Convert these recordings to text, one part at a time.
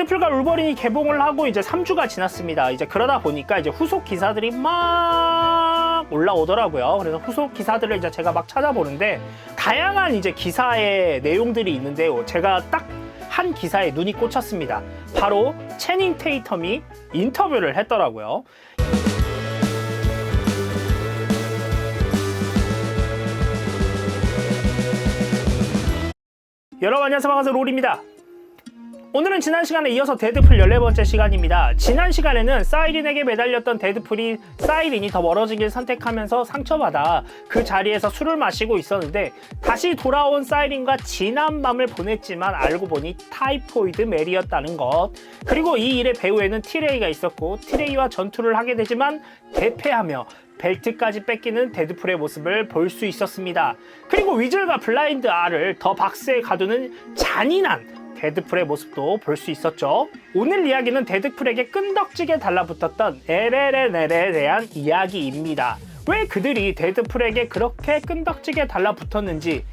데드풀과 울버린이 개봉을 하고 이제 3주가 지났습니다. 이제 그러다 보니까 이제 후속 기사들이 막 올라오더라고요. 그래서 후속 기사들을 이제 제가 막 찾아보는데 다양한 이제 기사의 내용들이 있는데요. 제가 딱 한 기사에 눈이 꽂혔습니다. 바로 채닝 테이텀이 인터뷰를 했더라고요. 여러분 안녕하세요. 반갑습니다. 롤입니다. 오늘은 지난 시간에 이어서 데드풀 14번째 시간입니다. 지난 시간에는 사이린에게 매달렸던 데드풀이 사이린이 더 멀어지길 선택하면서 상처받아 그 자리에서 술을 마시고 있었는데 다시 돌아온 사이린과 지난 밤을 보냈지만 알고 보니 타이포이드 멜이었다는 것, 그리고 이 일의 배후에는 티레이가 있었고 티레이와 전투를 하게 되지만 대패하며 벨트까지 뺏기는 데드풀의 모습을 볼 수 있었습니다. 그리고 위즐과 블라인드 R을 더 박스에 가두는 잔인한 데드풀의 모습도 볼 수 있었죠. 오늘 이야기는 데드풀에게 끈덕지게 달라붙었던 LLNL에 대한 이야기입니다. 왜 그들이 데드풀에게 그렇게 끈덕지게 달라붙었는지,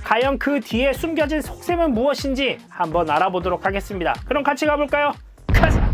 과연 그 뒤에 숨겨진 속셈은 무엇인지 한번 알아보도록 하겠습니다. 그럼 같이 가볼까요? 가자!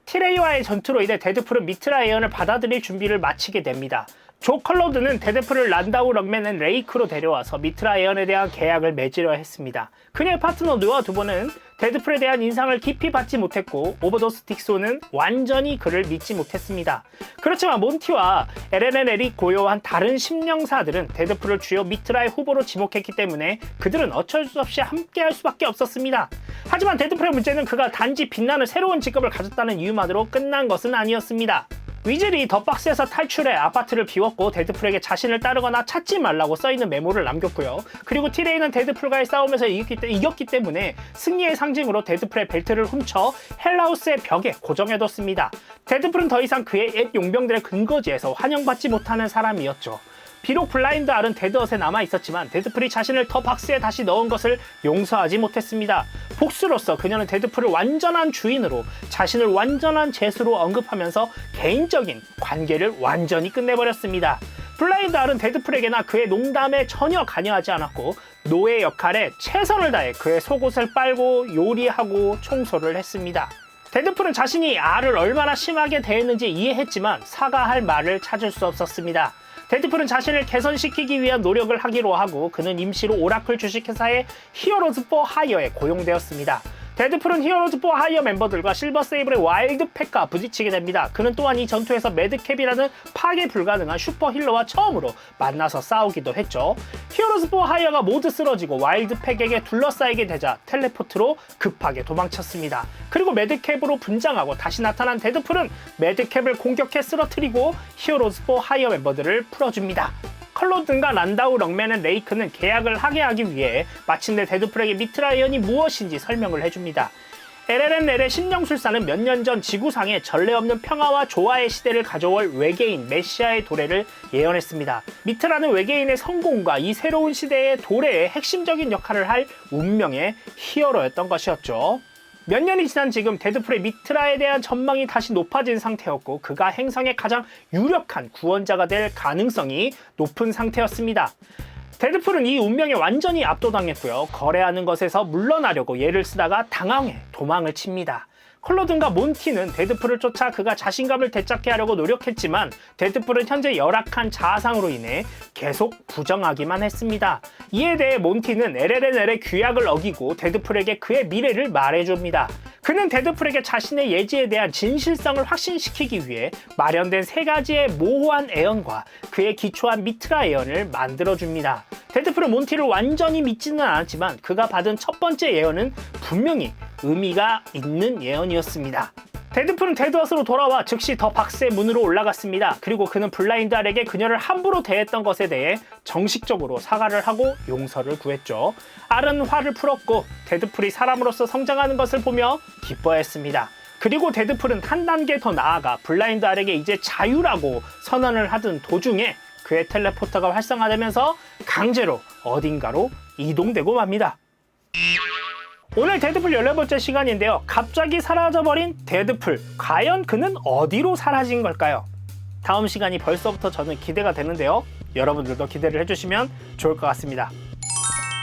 티레이와의 전투로 인해 데드풀은 미트라 에언을 받아들일 준비를 마치게 됩니다. 조 컬러드는 데드풀을 란다우 럭맨 레이크로 데려와서 미트라 에언에 대한 계약을 맺으려 했습니다. 그녀의 파트너 느와두보는 데드풀에 대한 인상을 깊이 받지 못했고 오버도스 딕소는 완전히 그를 믿지 못했습니다. 그렇지만 몬티와 LLNL이 고요한 다른 심령사들은 데드풀을 주요 미트라의 후보로 지목했기 때문에 그들은 어쩔 수 없이 함께할 수밖에 없었습니다. 하지만 데드풀의 문제는 그가 단지 빛나는 새로운 직업을 가졌다는 이유만으로 끝난 것은 아니었습니다. 위즐이 더 박스에서 탈출해 아파트를 비웠고 데드풀에게 자신을 따르거나 찾지 말라고 써있는 메모를 남겼고요. 그리고 티레이는 데드풀과의 싸움에서 이겼기 때문에 승리의 상징으로 데드풀의 벨트를 훔쳐 헬라우스의 벽에 고정해뒀습니다. 데드풀은 더 이상 그의 옛 용병들의 근거지에서 환영받지 못하는 사람이었죠. 비록 블라인드 R은 데드헛에 남아있었지만 데드풀이 자신을 더 박스에 다시 넣은 것을 용서하지 못했습니다. 복수로서 그녀는 데드풀을 완전한 주인으로, 자신을 완전한 제수로 언급하면서 개인적인 관계를 완전히 끝내버렸습니다. 블라인드 R은 데드풀에게나 그의 농담에 전혀 관여하지 않았고 노예 역할에 최선을 다해 그의 속옷을 빨고 요리하고 청소를 했습니다. 데드풀은 자신이 R을 얼마나 심하게 대했는지 이해했지만 사과할 말을 찾을 수 없었습니다. 데드풀은 자신을 개선시키기 위한 노력을 하기로 하고 그는 임시로 오라클 주식회사의 히어로즈 포 하이어에 고용되었습니다. 데드풀은 히어로즈 포 하이어 멤버들과 실버 세이블의 와일드 팩과 부딪히게 됩니다. 그는 또한 이 전투에서 매드캡이라는 파괴 불가능한 슈퍼 힐러와 처음으로 만나서 싸우기도 했죠. 히어로즈 포 하이어가 모두 쓰러지고 와일드 팩에게 둘러싸이게 되자 텔레포트로 급하게 도망쳤습니다. 그리고 매드캡으로 분장하고 다시 나타난 데드풀은 매드캡을 공격해 쓰러뜨리고 히어로즈 포 하이어 멤버들을 풀어줍니다. 컬로든과 란다우 럭맨 레이크는 계약을 하게 하기 위해 마침내 데드풀에게 미트라 에언이 무엇인지 설명을 해줍니다. LLNL의 심령술사는 몇 년 전 지구상에 전례 없는 평화와 조화의 시대를 가져올 외계인 메시아의 도래를 예언했습니다. 미트라는 외계인의 성공과 이 새로운 시대의 도래에 핵심적인 역할을 할 운명의 히어로였던 것이었죠. 몇 년이 지난 지금 데드풀의 미트라에 대한 전망이 다시 높아진 상태였고 그가 행성의 가장 유력한 구원자가 될 가능성이 높은 상태였습니다. 데드풀은 이 운명에 완전히 압도당했고요. 거래하는 것에서 물러나려고 예를 쓰다가 당황해 도망을 칩니다. 컬로든과 몬티는 데드풀을 쫓아 그가 자신감을 되찾게 하려고 노력했지만 데드풀은 현재 열악한 자아상으로 인해 계속 부정하기만 했습니다. 이에 대해 몬티는 LLNL의 규약을 어기고 데드풀에게 그의 미래를 말해줍니다. 그는 데드풀에게 자신의 예지에 대한 진실성을 확신시키기 위해 마련된 세 가지의 모호한 애언과 그의 기초한 미트라 애언을 만들어줍니다. 데드풀은 몬티를 완전히 믿지는 않았지만 그가 받은 첫 번째 예언은 분명히 의미가 있는 예언이었습니다. 데드풀은 데드헛으로 돌아와 즉시 더 박스의 문으로 올라갔습니다. 그리고 그는 블라인드 R에게 그녀를 함부로 대했던 것에 대해 정식적으로 사과를 하고 용서를 구했죠. R은 화를 풀었고 데드풀이 사람으로서 성장하는 것을 보며 기뻐했습니다. 그리고 데드풀은 한 단계 더 나아가 블라인드 R에게 이제 자유라고 선언을 하던 도중에 그의 텔레포터가 활성화되면서 강제로 어딘가로 이동되고 맙니다. 오늘 데드풀 14번째 시간인데요. 갑자기 사라져버린 데드풀. 과연 그는 어디로 사라진 걸까요? 다음 시간이 벌써부터 저는 기대가 되는데요. 여러분들도 기대를 해주시면 좋을 것 같습니다.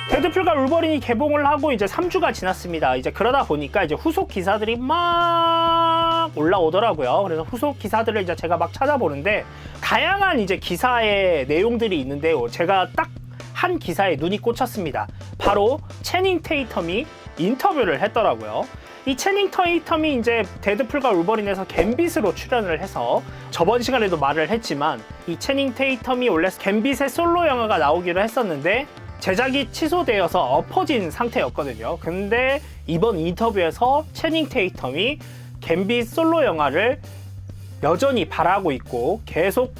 데드풀과 울버린이 개봉을 하고 이제 3주가 지났습니다. 이제 그러다 보니까 이제 후속 기사들이 막 올라오더라고요. 그래서 후속 기사들을 이제 제가 막 찾아보는데 다양한 이제 기사의 내용들이 있는데요. 제가 딱 한 기사에 눈이 꽂혔습니다. 바로 채닝 테이텀이 인터뷰를 했더라고요. 이 채닝 테이텀이 이제 데드풀과 울버린에서 갬빗으로 출연을 해서 저번 시간에도 말을 했지만 이 채닝 테이텀이 원래 갬빗의 솔로 영화가 나오기로 했었는데 제작이 취소되어서 엎어진 상태였거든요. 근데 이번 인터뷰에서 채닝 테이텀이 갬빗 솔로 영화를 여전히 바라고 있고 계속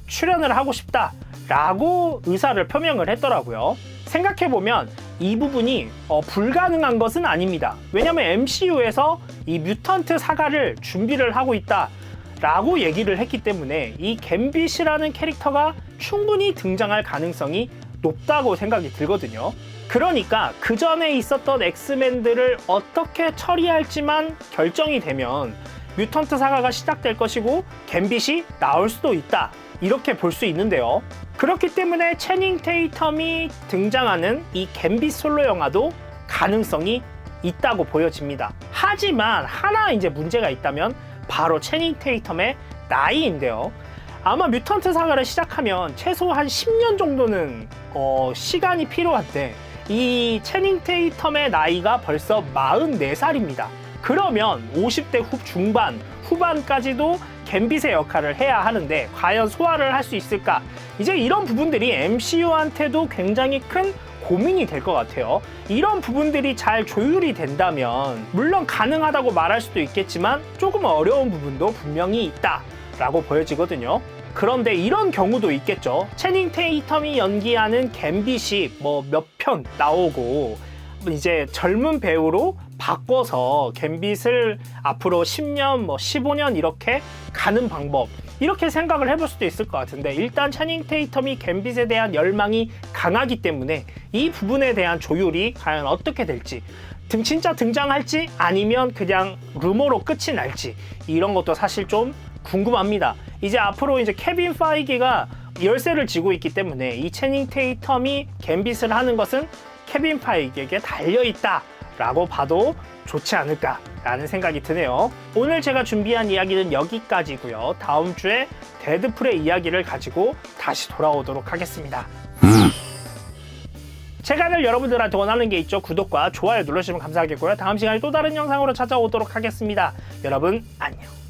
출연을 하고 싶다라고 의사를 표명을 했더라고요. 생각해보면 이 부분이 불가능한 것은 아닙니다. 왜냐면 MCU에서 이 뮤턴트 사가를 준비를 하고 있다라고 얘기를 했기 때문에 이 갬빗이라는 캐릭터가 충분히 등장할 가능성이 높다고 생각이 들거든요. 그러니까 그 전에 있었던 엑스맨들을 어떻게 처리할지만 결정이 되면 뮤턴트 사가가 시작될 것이고 갬빗이 나올 수도 있다, 이렇게 볼 수 있는데요. 그렇기 때문에 채닝 테이텀이 등장하는 이 갬빗 솔로 영화도 가능성이 있다고 보여집니다. 하지만 하나 이제 문제가 있다면 바로 채닝 테이텀의 나이인데요. 아마 뮤턴트 사가를 시작하면 최소 한 10년 정도는 시간이 필요한데 이 채닝 테이텀의 나이가 벌써 44살입니다. 그러면 50대 중반, 후반까지도 갬빗의 역할을 해야 하는데 과연 소화를 할 수 있을까? 이제 이런 부분들이 MCU한테도 굉장히 큰 고민이 될 것 같아요. 이런 부분들이 잘 조율이 된다면 물론 가능하다고 말할 수도 있겠지만 조금 어려운 부분도 분명히 있다라고 보여지거든요. 그런데 이런 경우도 있겠죠. 채닝 테이텀이 연기하는 갬빗이 뭐 몇 편 나오고 이제 젊은 배우로 바꿔서 갬빗을 앞으로 10년, 뭐 15년 이렇게 가는 방법, 이렇게 생각을 해볼 수도 있을 것 같은데 일단 채닝 테이텀이 갬빗에 대한 열망이 강하기 때문에 이 부분에 대한 조율이 과연 어떻게 될지, 진짜 등장할지 아니면 그냥 루머로 끝이 날지, 이런 것도 사실 좀 궁금합니다. 이제 앞으로 이제 케빈 파이기가 열쇠를 쥐고 있기 때문에 이 채닝 테이텀이 갬빗을 하는 것은 케빈 파이기에게 달려있다 라고 봐도 좋지 않을까라는 생각이 드네요. 오늘 제가 준비한 이야기는 여기까지고요. 다음 주에 데드풀의 이야기를 가지고 다시 돌아오도록 하겠습니다. 제가 늘 여러분들한테 원하는 게 있죠. 구독과 좋아요 눌러주시면 감사하겠고요. 다음 시간에 또 다른 영상으로 찾아오도록 하겠습니다. 여러분 안녕.